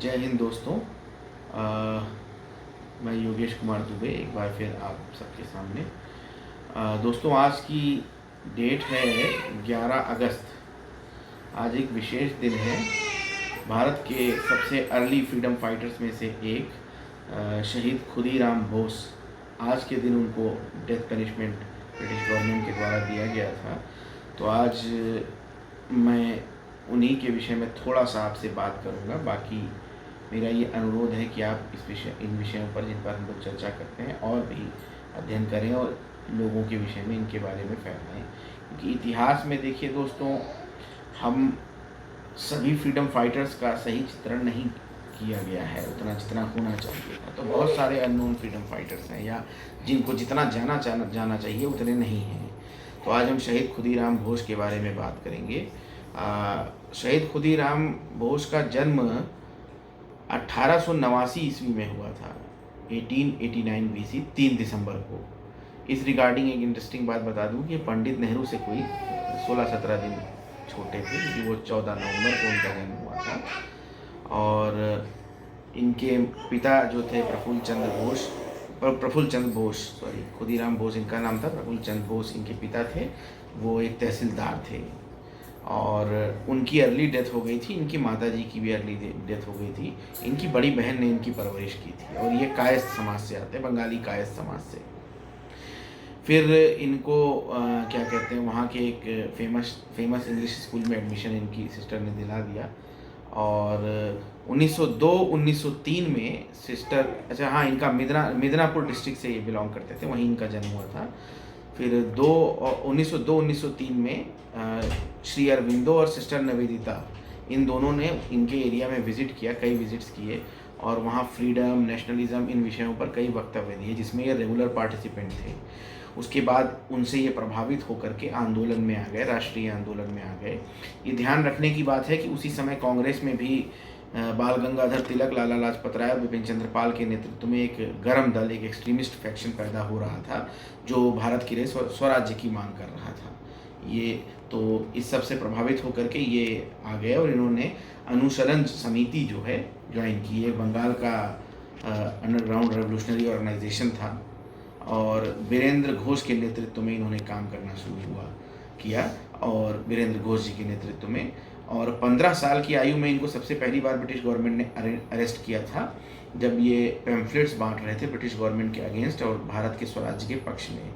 जय हिंद दोस्तों। मैं योगेश कुमार दुबे एक बार फिर आप सबके सामने। दोस्तों, आज की डेट है 11 अगस्त। आज एक विशेष दिन है। भारत के सबसे अर्ली फ्रीडम फाइटर्स में से एक शहीद खुदीराम बोस, आज के दिन उनको डेथ पनिशमेंट ब्रिटिश गवर्नमेंट के द्वारा दिया गया था। तो आज मैं उन्हीं के विषय में थोड़ा सा आपसे बात करूंगा। बाकी मेरा ये अनुरोध है कि आप इन विषयों पर जिन पर हम लोग चर्चा करते हैं और भी अध्ययन करें और लोगों के विषय में इनके बारे में फैलाएं। क्योंकि इतिहास में देखिए दोस्तों, हम सभी फ्रीडम फाइटर्स का सही चित्रण नहीं किया गया है उतना जितना होना चाहिए था। तो बहुत सारे अननोन फ्रीडम फाइटर्स हैं या जिनको जितना जाना चाहिए उतने नहीं हैं। तो आज हम शहीद खुदीराम बोस के बारे में बात करेंगे। शहीद खुदीराम बोस का जन्म 1889 ईस्वी में हुआ था, 1889 BC 3 दिसंबर को। इस रिगार्डिंग एक इंटरेस्टिंग बात बता दूं कि पंडित नेहरू से कोई 16-17 दिन छोटे थे, क्योंकि वो 14 नवंबर को उनका जन्म हुआ था। और इनके पिता जो थे प्रफुल्ल चंद्र बोस, खुदीराम बोस इनका नाम था, प्रफुल्ल चंद्र बोस इनके पिता थे। वो एक तहसीलदार थे और उनकी अर्ली डेथ हो गई थी। इनकी माताजी की भी अर्ली डेथ हो गई थी। इनकी बड़ी बहन ने इनकी परवरिश की थी और ये कायस्थ समाज से आते हैं, बंगाली कायस्थ समाज से। फिर इनको क्या कहते हैं, वहाँ के एक फेमस इंग्लिश स्कूल में एडमिशन इनकी सिस्टर ने दिला दिया। और 1902-1903 में इनका मिदनापुर डिस्ट्रिक्ट से ये बिलोंग करते थे, वहीं इनका जन्म हुआ था। फिर 1902-1903 में श्री अरविंदो और सिस्टर निवेदिता, इन दोनों ने इनके एरिया में विज़िट किया, कई विज़िट्स किए और वहाँ फ्रीडम, नेशनलिज्म, इन विषयों पर कई वक्तव्य दिए, जिसमें ये रेगुलर पार्टिसिपेंट थे। उसके बाद उनसे ये प्रभावित होकर के आंदोलन में आ गए, राष्ट्रीय आंदोलन में आ गए। ये ध्यान रखने की बात है कि उसी समय कांग्रेस में भी बाल गंगाधर तिलक, लाला लाजपत राय और बिपिन चंद्र पाल के नेतृत्व में एक गर्म दल, एक एक्सट्रीमिस्ट फैक्शन पैदा हो रहा था, जो भारत के लिए स्वराज्य की मांग कर रहा था। ये तो इस सब से प्रभावित होकर के ये आ गए और इन्होंने अनुसरण समिति जो है ज्वाइन की। ये बंगाल का अंडरग्राउंड रेवोल्यूशनरी ऑर्गेनाइजेशन था और वीरेंद्र घोष के नेतृत्व में इन्होंने काम करना शुरू किया और वीरेंद्र घोष जी के नेतृत्व में। और 15 साल की आयु में इनको सबसे पहली बार ब्रिटिश गवर्नमेंट ने अरेस्ट किया था, जब ये पैम्फलेट्स बांट रहे थे ब्रिटिश गवर्नमेंट के अगेंस्ट और भारत के स्वराज्य के पक्ष में।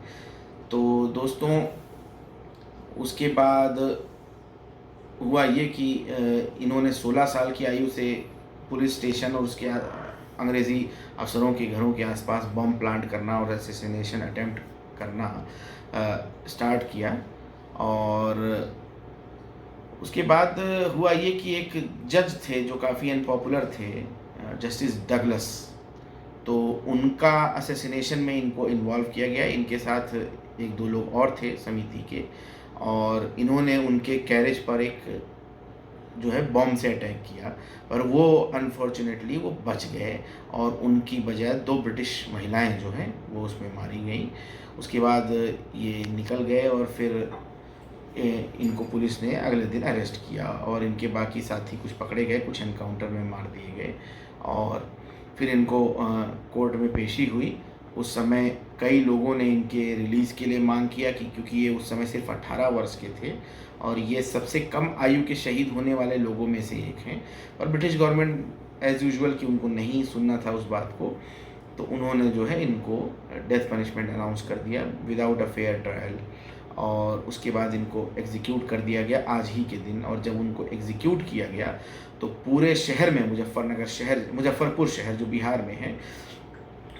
तो दोस्तों, उसके बाद हुआ ये कि इन्होंने 16 साल की आयु से पुलिस स्टेशन और उसके अंग्रेज़ी अफसरों के घरों के आसपास बम प्लांट करना और असैसिनेशन अटेम्प्ट करना स्टार्ट किया। और उसके बाद हुआ ये कि एक जज थे जो काफ़ी अनपॉपुलर थे, जस्टिस डगलस, तो उनका असैसिनेशन में इनको इन्वॉल्व किया गया। इनके साथ 1-2 लोग और थे समिति के, और इन्होंने उनके कैरेज पर एक जो है बॉम्ब से अटैक किया, पर वो अनफॉर्चुनेटली वो बच गए और उनकी बजाय 2 ब्रिटिश महिलाएं जो हैं वो उसमें मारी गई। उसके बाद ये निकल गए और फिर इनको पुलिस ने अगले दिन अरेस्ट किया और इनके बाकी साथी कुछ पकड़े गए, कुछ एनकाउंटर में मार दिए गए और फिर इनको कोर्ट में पेशी हुई। उस समय कई लोगों ने इनके रिलीज़ के लिए मांग किया कि क्योंकि ये उस समय सिर्फ 18 वर्ष के थे और ये सबसे कम आयु के शहीद होने वाले लोगों में से एक हैं। और ब्रिटिश गवर्नमेंट एज़ यूजुअल कि उनको नहीं सुनना था उस बात को, तो उन्होंने जो है इनको डेथ पनिशमेंट अनाउंस कर दिया विदाउट अ फेयर ट्रायल। और उसके बाद इनको एग्जीक्यूट कर दिया गया आज ही के दिन। और जब उनको एग्जीक्यूट किया गया तो पूरे शहर में, मुजफ्फरपुर शहर जो बिहार में है,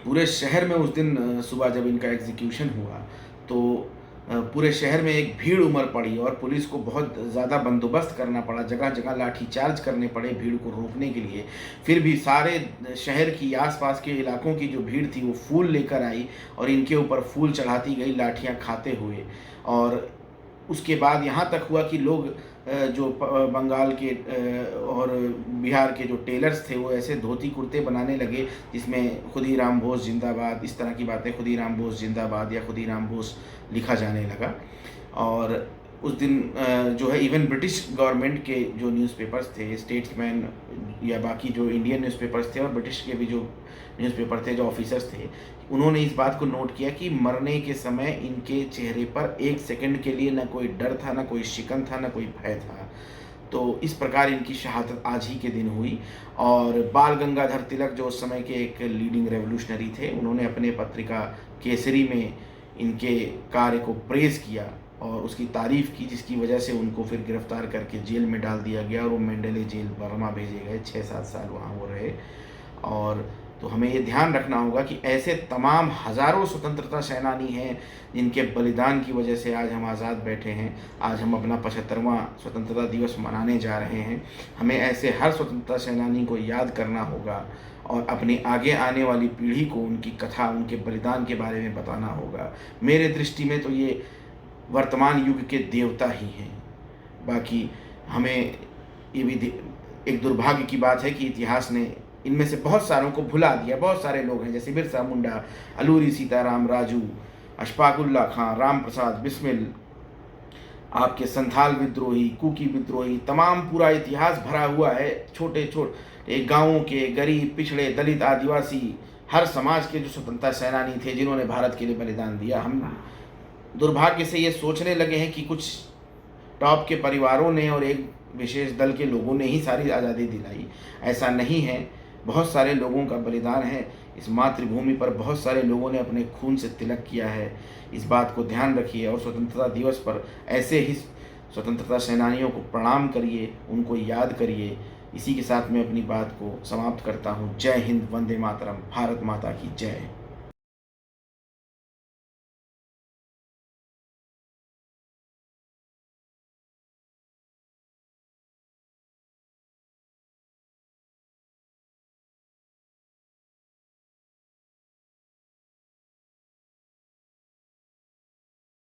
पूरे शहर में उस दिन सुबह जब इनका एग्जीक्यूशन हुआ तो पूरे शहर में एक भीड़ उमड़ पड़ी और पुलिस को बहुत ज़्यादा बंदोबस्त करना पड़ा, जगह जगह लाठी चार्ज करने पड़े भीड़ को रोकने के लिए। फिर भी सारे शहर की आसपास के इलाकों की जो भीड़ थी वो फूल लेकर आई और इनके ऊपर फूल चढ़ाती गई, लाठियाँ खाते हुए। और उसके बाद यहाँ तक हुआ कि लोग जो बंगाल के और बिहार के जो टेलर्स थे वो ऐसे धोती कुर्ते बनाने लगे जिसमें खुदीराम बोस जिंदाबाद, इस तरह की बातें, खुदीराम बोस जिंदाबाद या खुदीराम बोस लिखा जाने लगा। और उस दिन जो है इवन ब्रिटिश गवर्नमेंट के जो न्यूज़पेपर्स थे, स्टेट्समैन या बाकी जो इंडियन न्यूज़पेपर्स थे और ब्रिटिश के भी जो न्यूज़पेपर थे, जो ऑफिसर्स थे, उन्होंने इस बात को नोट किया कि मरने के समय इनके चेहरे पर 1 सेकंड के लिए ना कोई डर था, ना कोई शिकन था, ना कोई भय था। तो इस प्रकार इनकी शहादत आज ही के दिन हुई। और बाल गंगाधर तिलक जो उस समय के एक लीडिंग रेवोल्यूशनरी थे, उन्होंने अपने पत्रिका केसरी में इनके कार्य को प्रेज़ किया और उसकी तारीफ़ की, जिसकी वजह से उनको फिर गिरफ़्तार करके जेल में डाल दिया गया और वो मेंडेले जेल बर्मा भेजे गए। 6-7 साल वहाँ वो रहे। और तो हमें ये ध्यान रखना होगा कि ऐसे तमाम हज़ारों स्वतंत्रता सेनानी हैं जिनके बलिदान की वजह से आज हम आज़ाद बैठे हैं। आज हम अपना 75वां स्वतंत्रता दिवस मनाने जा रहे हैं। हमें ऐसे हर स्वतंत्रता सेनानी को याद करना होगा और अपनी आगे आने वाली पीढ़ी को उनकी कथा, उनके बलिदान के बारे में बताना होगा। मेरे दृष्टि में तो ये वर्तमान युग के देवता ही हैं। बाकी हमें ये भी एक दुर्भाग्य की बात है कि इतिहास ने इनमें से बहुत सारों को भुला दिया। बहुत सारे लोग हैं जैसे बिरसा मुंडा, अलूरी सीताराम राजू, अशफाकुल्ला खां, राम प्रसाद बिस्मिल, आपके संथाल विद्रोही, कुकी विद्रोही, तमाम पूरा इतिहास भरा हुआ है। छोटे छोटे गाँवों के गरीब, पिछड़े, दलित, आदिवासी, हर समाज के जो स्वतंत्रता सेनानी थे जिन्होंने भारत के लिए बलिदान दिया। हम दुर्भाग्य से ये सोचने लगे हैं कि कुछ टॉप के परिवारों ने और एक विशेष दल के लोगों ने ही सारी आज़ादी दिलाई। ऐसा नहीं है। बहुत सारे लोगों का बलिदान है। इस मातृभूमि पर बहुत सारे लोगों ने अपने खून से तिलक किया है। इस बात को ध्यान रखिए और स्वतंत्रता दिवस पर ऐसे ही स्वतंत्रता सेनानियों को प्रणाम करिए, उनको याद करिए। इसी के साथ मैं अपनी बात को समाप्त करता हूँ। जय हिंद, वंदे मातरम, भारत माता की जय।